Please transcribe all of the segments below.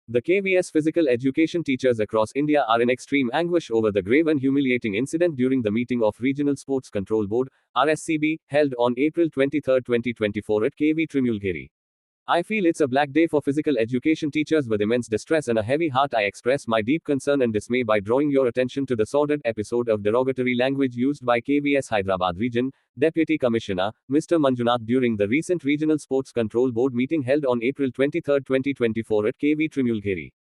The KVS physical education teachers across India are in extreme anguish over the grave and humiliating incident during the meeting of Regional Sports Control Board, RSCB, held on April 23, 2024 at KV Trimulgeri. I feel it's a black day for physical education teachers. With immense distress and a heavy heart, I express my deep concern and dismay by drawing your attention to the sordid episode of derogatory language used by KVS Hyderabad Region Deputy Commissioner, Mr. Manjunath, during the recent Regional Sports Control Board meeting held on April 23, 2024 at KV Trimulgeri.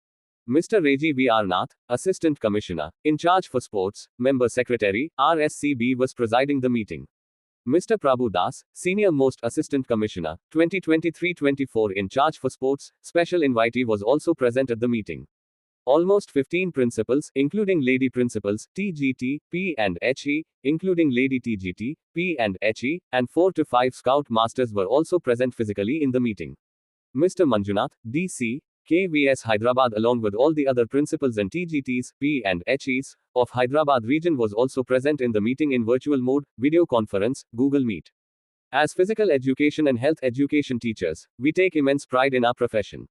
Mr. Rajiv V. R. Nath, Assistant Commissioner, in charge for Sports, Member Secretary, RSCB, was presiding the meeting. Mr. Prabhu Das, Senior Most Assistant Commissioner, 2023-24 in charge for Sports, Special Invitee, was also present at the meeting. Almost 15 principals, including Lady Principals, TGT, P and HE, including Lady TGT, P and HE, and 4 to 5 Scout Masters were also present physically in the meeting. Mr. Manjunath, DC, KVS Hyderabad, along with all the other principals and TGTs, P and HEs, of Hyderabad region, was also present in the meeting in virtual mode, video conference, Google Meet. As physical education and health education teachers, we take immense pride in our profession.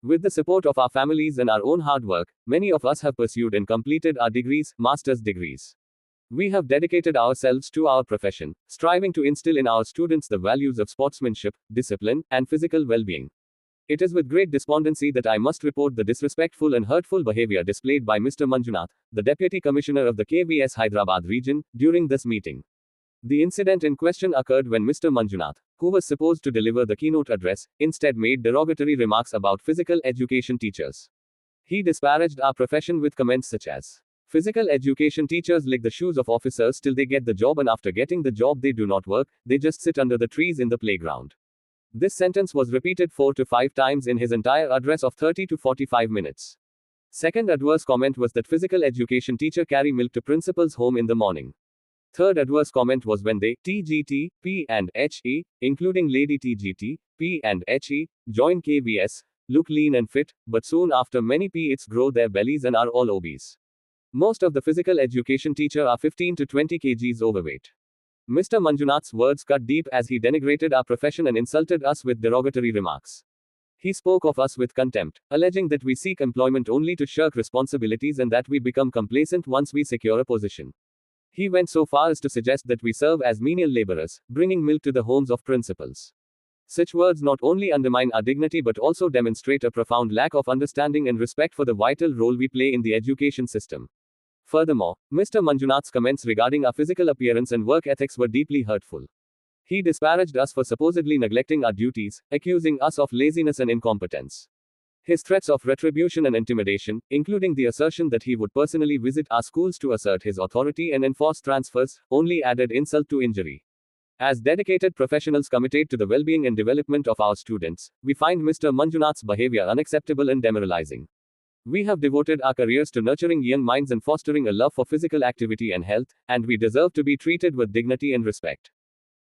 With the support of our families and our own hard work, many of us have pursued and completed our degrees, master's degrees. We have dedicated ourselves to our profession, striving to instill in our students the values of sportsmanship, discipline, and physical well-being. It is with great despondency that I must report the disrespectful and hurtful behavior displayed by Mr. Manjunath, the Deputy Commissioner of the KVS Hyderabad region, during this meeting. The incident in question occurred when Mr. Manjunath, who was supposed to deliver the keynote address, instead made derogatory remarks about physical education teachers. He disparaged our profession with comments such as, "Physical education teachers lick the shoes of officers till they get the job, and after getting the job they do not work, they just sit under the trees in the playground." This sentence was repeated 4 to 5 times in his entire address of 30 to 45 minutes. Second adverse comment was that physical education teacher carry milk to principal's home in the morning. Third adverse comment was when they, TGT, P and HE, including Lady TGT, P and HE, join KVS, look lean and fit, but soon after many P.its grow their bellies and are all obese. Most of the physical education teacher are 15 to 20 kgs overweight. Mr. Manjunath's words cut deep as he denigrated our profession and insulted us with derogatory remarks. He spoke of us with contempt, alleging that we seek employment only to shirk responsibilities and that we become complacent once we secure a position. He went so far as to suggest that we serve as menial laborers, bringing milk to the homes of principals. Such words not only undermine our dignity but also demonstrate a profound lack of understanding and respect for the vital role we play in the education system. Furthermore, Mr. Manjunath's comments regarding our physical appearance and work ethics were deeply hurtful. He disparaged us for supposedly neglecting our duties, accusing us of laziness and incompetence. His threats of retribution and intimidation, including the assertion that he would personally visit our schools to assert his authority and enforce transfers, only added insult to injury. As dedicated professionals committed to the well-being and development of our students, we find Mr. Manjunath's behavior unacceptable and demoralizing. We have devoted our careers to nurturing young minds and fostering a love for physical activity and health, and we deserve to be treated with dignity and respect.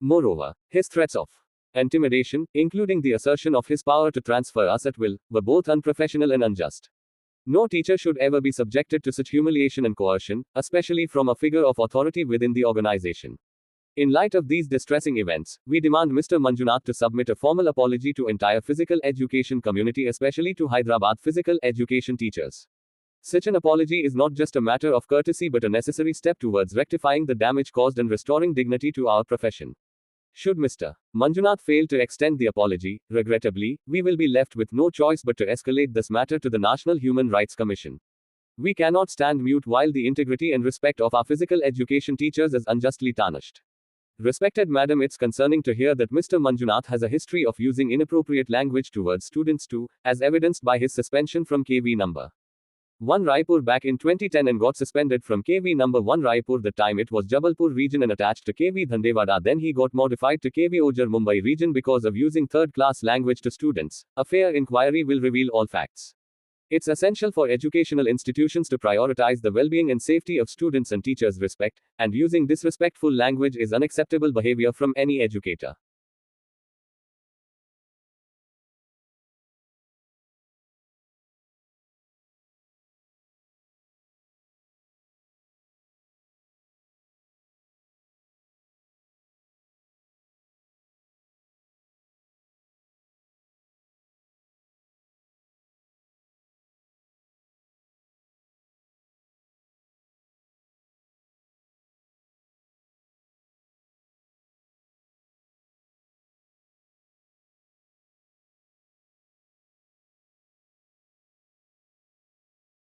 Moreover, his threats of intimidation, including the assertion of his power to transfer us at will, were both unprofessional and unjust. No teacher should ever be subjected to such humiliation and coercion, especially from a figure of authority within the organization. In light of these distressing events, we demand Mr. Manjunath to submit a formal apology to entire physical education community, especially to Hyderabad physical education teachers. Such an apology is not just a matter of courtesy but a necessary step towards rectifying the damage caused and restoring dignity to our profession. Should Mr. Manjunath fail to extend the apology, regrettably, we will be left with no choice but to escalate this matter to the National Human Rights Commission. We cannot stand mute while the integrity and respect of our physical education teachers is unjustly tarnished. Respected Madam, it's concerning to hear that Mr. Manjunath has a history of using inappropriate language towards students too, as evidenced by his suspension from KV number 1 Raipur back in 2010 and got suspended from KV number 1 Raipur. The time it was Jabalpur region and attached to KV Dhandewada. Then he got modified to KV Ojar Mumbai region because of using third-class language to students. A fair inquiry will reveal all facts. It's essential for educational institutions to prioritize the well-being and safety of students and teachers' respect, and using disrespectful language is unacceptable behavior from any educator.